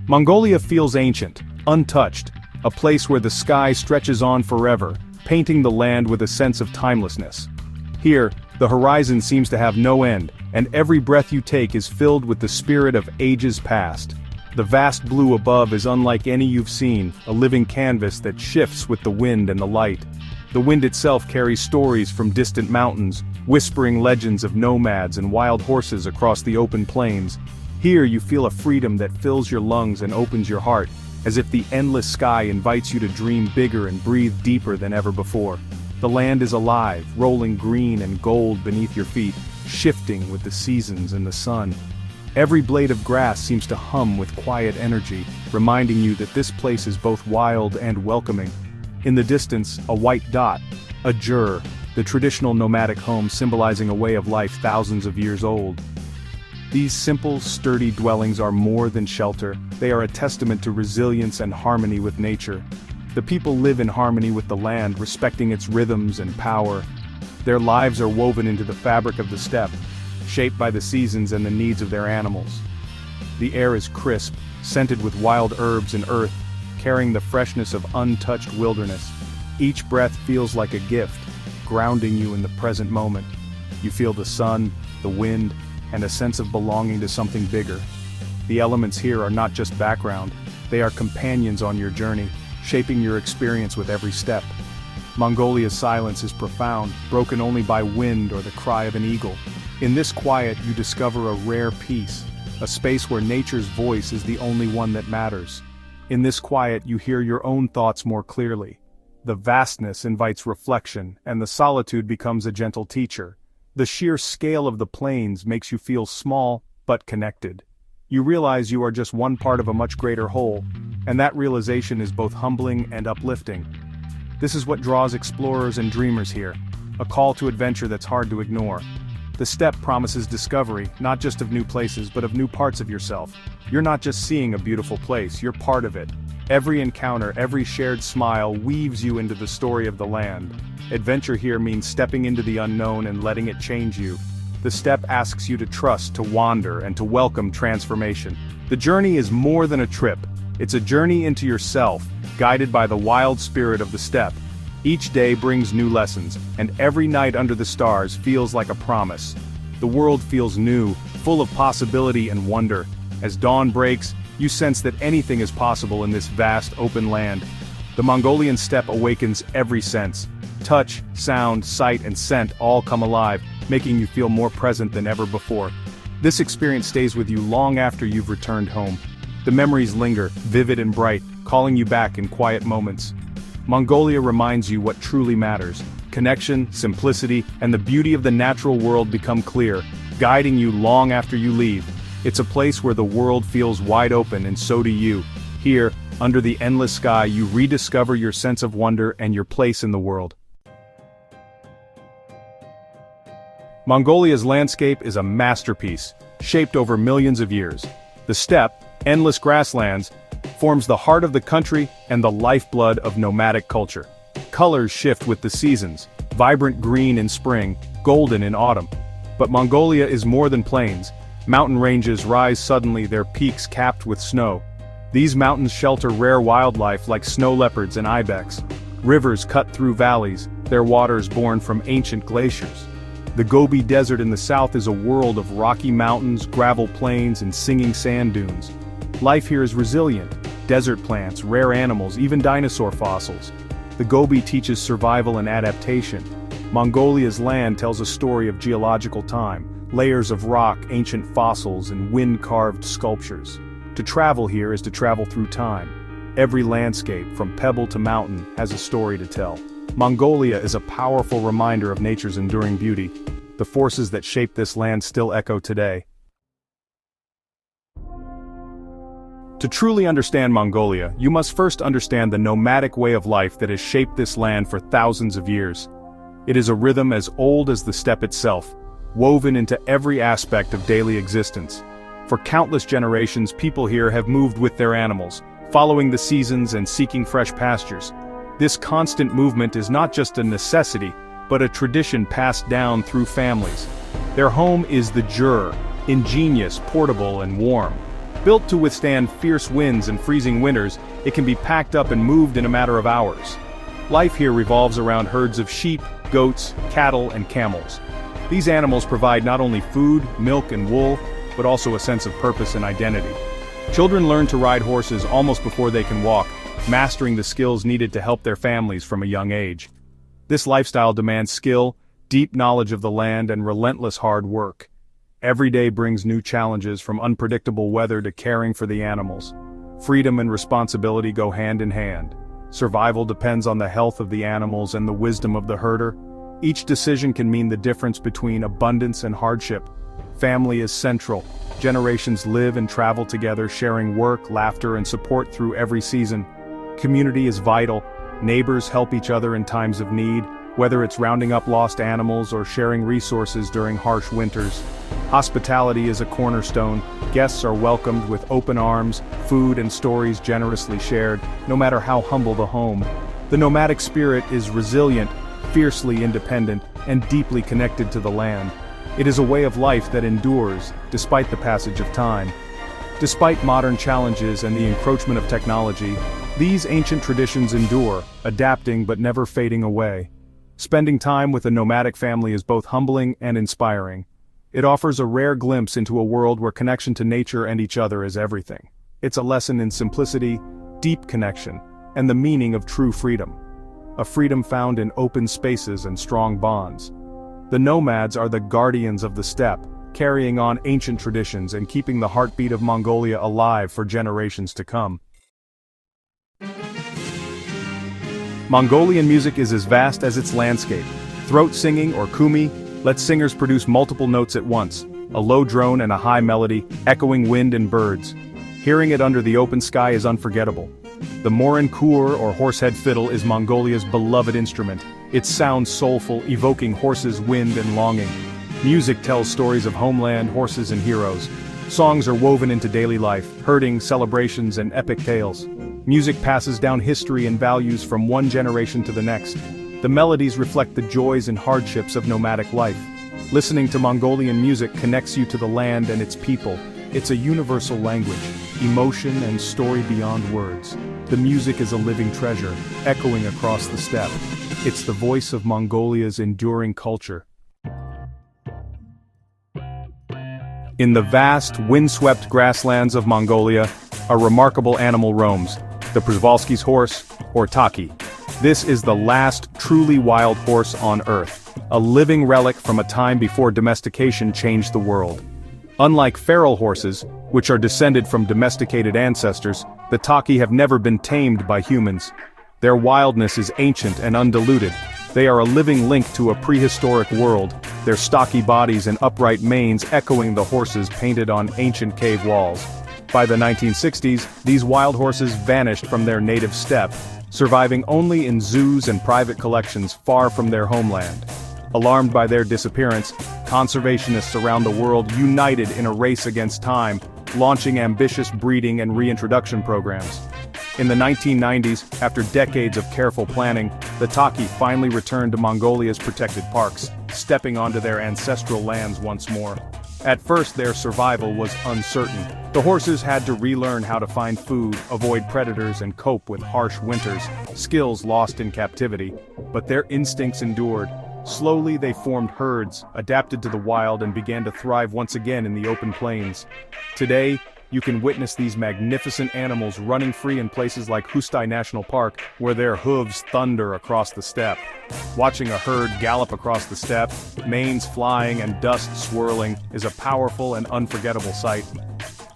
Mongolia feels ancient, untouched, a place where the sky stretches on forever, painting the land with a sense of timelessness. Here, the horizon seems to have no end, and every breath you take is filled with the spirit of ages past. The vast blue above is unlike any you've seen, a living canvas that shifts with the wind and the light. The wind itself carries stories from distant mountains, whispering legends of nomads and wild horses across the open plains. Here you feel a freedom that fills your lungs and opens your heart, as if the endless sky invites you to dream bigger and breathe deeper than ever before. The land is alive, rolling green and gold beneath your feet, shifting with the seasons and the sun. Every blade of grass seems to hum with quiet energy, reminding you that this place is both wild and welcoming. In the distance, a white dot, a jur, the traditional nomadic home symbolizing a way of life thousands of years old. These simple, sturdy dwellings are more than shelter, they are a testament to resilience and harmony with nature. The people live in harmony with the land, respecting its rhythms and power. Their lives are woven into the fabric of the steppe, shaped by the seasons and the needs of their animals. The air is crisp, scented with wild herbs and earth, carrying the freshness of untouched wilderness. Each breath feels like a gift, grounding you in the present moment. You feel the sun, the wind, and a sense of belonging to something bigger. The elements here are not just background, they are companions on your journey, shaping your experience with every step. Mongolia's silence is profound, broken only by wind or the cry of an eagle. In this quiet you discover a rare peace, a space where nature's voice is the only one that matters. In this quiet you hear your own thoughts more clearly. The vastness invites reflection, and the solitude becomes a gentle teacher. The sheer scale of the plains makes you feel small, but connected. You realize you are just one part of a much greater whole, and that realization is both humbling and uplifting. This is what draws explorers and dreamers here, a call to adventure that's hard to ignore. The steppe promises discovery, not just of new places but of new parts of yourself. You're not just seeing a beautiful place, you're part of it. Every encounter, every shared smile weaves you into the story of the land. Adventure here means stepping into the unknown and letting it change you. The steppe asks you to trust, to wander, and to welcome transformation. The journey is more than a trip. It's a journey into yourself, guided by the wild spirit of the steppe. Each day brings new lessons, and every night under the stars feels like a promise. The world feels new, full of possibility and wonder. As dawn breaks, you sense that anything is possible in this vast open land. The Mongolian steppe awakens every sense. Touch, sound, sight, and scent all come alive, making you feel more present than ever before. This experience stays with you long after you've returned home. The memories linger, vivid and bright, calling you back in quiet moments. Mongolia reminds you what truly matters. Connection, simplicity, and the beauty of the natural world become clear, guiding you long after you leave. It's a place where the world feels wide open, and so do you. Here, under the endless sky, you rediscover your sense of wonder and your place in the world. Mongolia's landscape is a masterpiece, shaped over millions of years. The steppe, endless grasslands, forms the heart of the country and the lifeblood of nomadic culture. Colors shift with the seasons, vibrant green in spring, golden in autumn. But Mongolia is more than plains. Mountain ranges rise suddenly, their peaks capped with snow. These mountains shelter rare wildlife like snow leopards and ibex. Rivers cut through valleys, their waters born from ancient glaciers. The Gobi Desert in the south is a world of rocky mountains, gravel plains, and singing sand dunes. Life here is resilient. Desert plants, rare animals, even dinosaur fossils. The Gobi teaches survival and adaptation. Mongolia's land tells a story of geological time, layers of rock, ancient fossils, and wind-carved sculptures. To travel here is to travel through time. Every landscape, from pebble to mountain, has a story to tell. Mongolia is a powerful reminder of nature's enduring beauty. The forces that shape this land still echo today. To truly understand Mongolia, you must first understand the nomadic way of life that has shaped this land for thousands of years. It is a rhythm as old as the steppe itself, woven into every aspect of daily existence. For countless generations, people here have moved with their animals, following the seasons and seeking fresh pastures. This constant movement is not just a necessity, but a tradition passed down through families. Their home is the jur, ingenious, portable, and warm. Built to withstand fierce winds and freezing winters, it can be packed up and moved in a matter of hours. Life here revolves around herds of sheep, goats, cattle, and camels. These animals provide not only food, milk, and wool, but also a sense of purpose and identity. Children learn to ride horses almost before they can walk, mastering the skills needed to help their families from a young age. This lifestyle demands skill, deep knowledge of the land, and relentless hard work. Every day brings new challenges, from unpredictable weather to caring for the animals. Freedom and responsibility go hand in hand. Survival depends on the health of the animals and the wisdom of the herder. Each decision can mean the difference between abundance and hardship. Family is central. Generations live and travel together, sharing work, laughter, and support through every season. Community is vital. Neighbors help each other in times of need, whether it's rounding up lost animals or sharing resources during harsh winters. Hospitality is a cornerstone. Guests are welcomed with open arms, food and stories generously shared, no matter how humble the home. The nomadic spirit is resilient, fiercely independent, and deeply connected to the land. It is a way of life that endures, despite the passage of time. Despite modern challenges and the encroachment of technology, these ancient traditions endure, adapting but never fading away. Spending time with a nomadic family is both humbling and inspiring. It offers a rare glimpse into a world where connection to nature and each other is everything. It's a lesson in simplicity, deep connection, and the meaning of true freedom. A freedom found in open spaces and strong bonds. The nomads are the guardians of the steppe, carrying on ancient traditions and keeping the heartbeat of Mongolia alive for generations to come. Mongolian music is as vast as its landscape. Throat singing, or kumi, lets singers produce multiple notes at once, a low drone and a high melody, echoing wind and birds. Hearing it under the open sky is unforgettable. The morin kur, or horsehead fiddle, is Mongolia's beloved instrument. It sounds soulful, evoking horses' wind and longing. Music tells stories of homeland, horses, and heroes. Songs are woven into daily life, herding, celebrations, and epic tales. Music passes down history and values from one generation to the next. The melodies reflect the joys and hardships of nomadic life. Listening to Mongolian music connects you to the land and its people. It's a universal language, emotion and story beyond words. The music is a living treasure, echoing across the steppe. It's the voice of Mongolia's enduring culture. In the vast, windswept grasslands of Mongolia, a remarkable animal roams, the Przewalski's horse, or taki. This is the last truly wild horse on Earth, a living relic from a time before domestication changed the world. Unlike feral horses, which are descended from domesticated ancestors, the taki have never been tamed by humans. Their wildness is ancient and undiluted. They are a living link to a prehistoric world, their stocky bodies and upright manes echoing the horses painted on ancient cave walls. By the 1960s, these wild horses vanished from their native steppe, surviving only in zoos and private collections far from their homeland. Alarmed by their disappearance, conservationists around the world united in a race against time, launching ambitious breeding and reintroduction programs. In the 1990s, after decades of careful planning, the taki finally returned to Mongolia's protected parks, stepping onto their ancestral lands once more. At first, their survival was uncertain. The horses had to relearn how to find food, avoid predators, and cope with harsh winters, skills lost in captivity. But their instincts endured. Slowly they formed herds, adapted to the wild, and began to thrive once again in the open plains. Today, you can witness these magnificent animals running free in places like Hustai National Park, where their hooves thunder across the steppe. Watching a herd gallop across the steppe, manes flying and dust swirling, is a powerful and unforgettable sight.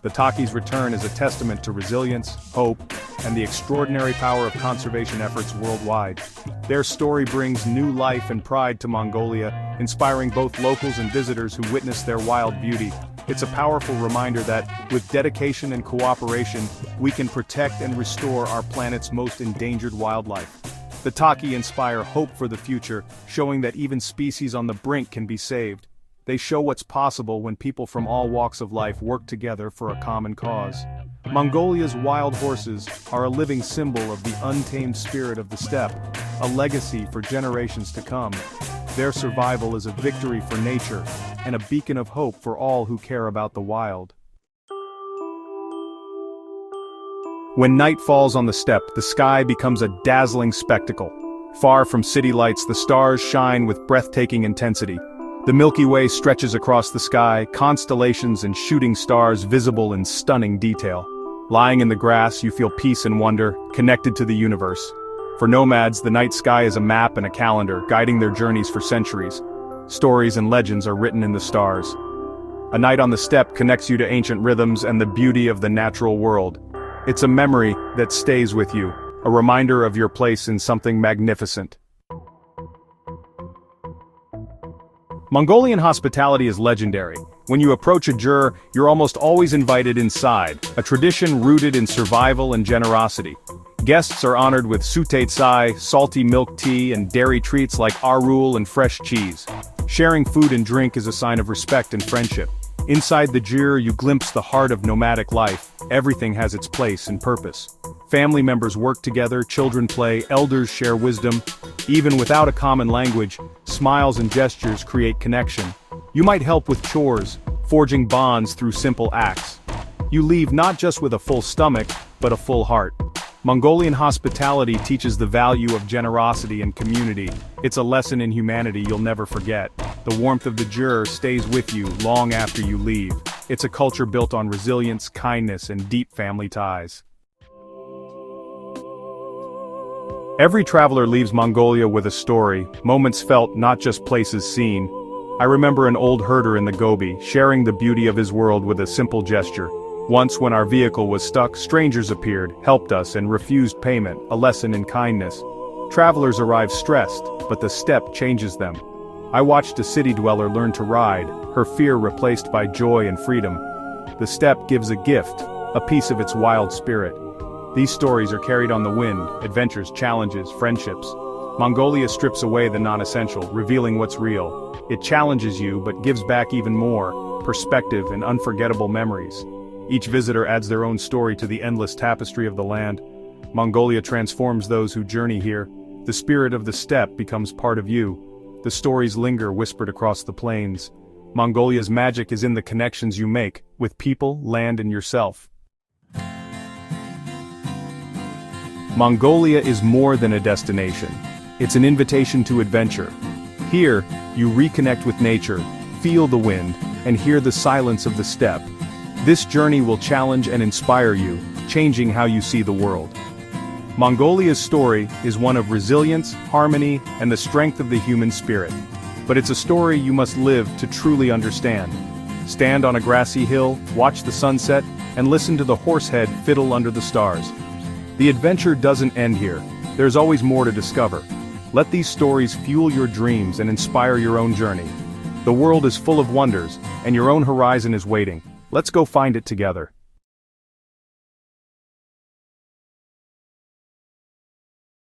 The taki's return is a testament to resilience, hope, and the extraordinary power of conservation efforts worldwide. Their story brings new life and pride to Mongolia, inspiring both locals and visitors who witness their wild beauty. It's a powerful reminder that, with dedication and cooperation, we can protect and restore our planet's most endangered wildlife. The taki inspire hope for the future, showing that even species on the brink can be saved. They show what's possible when people from all walks of life work together for a common cause. Mongolia's wild horses are a living symbol of the untamed spirit of the steppe, a legacy for generations to come. Their survival is a victory for nature, and a beacon of hope for all who care about the wild. When night falls on the steppe, the sky becomes a dazzling spectacle. Far from city lights, the stars shine with breathtaking intensity. The Milky Way stretches across the sky, constellations and shooting stars visible in stunning detail. Lying in the grass, you feel peace and wonder, connected to the universe. For nomads, the night sky is a map and a calendar, guiding their journeys for centuries. Stories and legends are written in the stars. A night on the steppe connects you to ancient rhythms and the beauty of the natural world. It's a memory that stays with you, a reminder of your place in something magnificent. Mongolian hospitality is legendary. When you approach a jur, you're almost always invited inside, a tradition rooted in survival and generosity. Guests are honored with sute tsai, salty milk tea, and dairy treats like arul and fresh cheese. Sharing food and drink is a sign of respect and friendship. Inside the jur, you glimpse the heart of nomadic life. Everything has its place and purpose. Family members work together, children play, elders share wisdom. Even without a common language, smiles and gestures create connection. You might help with chores, forging bonds through simple acts. You leave not just with a full stomach, but a full heart. Mongolian hospitality teaches the value of generosity and community. It's a lesson in humanity you'll never forget. The warmth of the jur stays with you long after you leave. It's a culture built on resilience, kindness, and deep family ties. Every traveler leaves Mongolia with a story, moments felt, not just places seen. I remember an old herder in the Gobi, sharing the beauty of his world with a simple gesture. Once when our vehicle was stuck, strangers appeared, helped us, and refused payment, a lesson in kindness. Travelers arrive stressed, but the steppe changes them. I watched a city dweller learn to ride, her fear replaced by joy and freedom. The steppe gives a gift, a piece of its wild spirit. These stories are carried on the wind, adventures, challenges, friendships. Mongolia strips away the non-essential, revealing what's real. It challenges you but gives back even more, perspective and unforgettable memories. Each visitor adds their own story to the endless tapestry of the land. Mongolia transforms those who journey here. The spirit of the steppe becomes part of you. The stories linger whispered across the plains. Mongolia's magic is in the connections you make, with people, land and yourself. Mongolia is more than a destination. It's an invitation to adventure. Here, you reconnect with nature, feel the wind, and hear the silence of the steppe. This journey will challenge and inspire you, changing how you see the world. Mongolia's story is one of resilience, harmony, and the strength of the human spirit. But it's a story you must live to truly understand. Stand on a grassy hill, watch the sunset, and listen to the horsehead fiddle under the stars. The adventure doesn't end here. There's always more to discover. Let these stories fuel your dreams and inspire your own journey. The world is full of wonders, and your own horizon is waiting. Let's go find it together.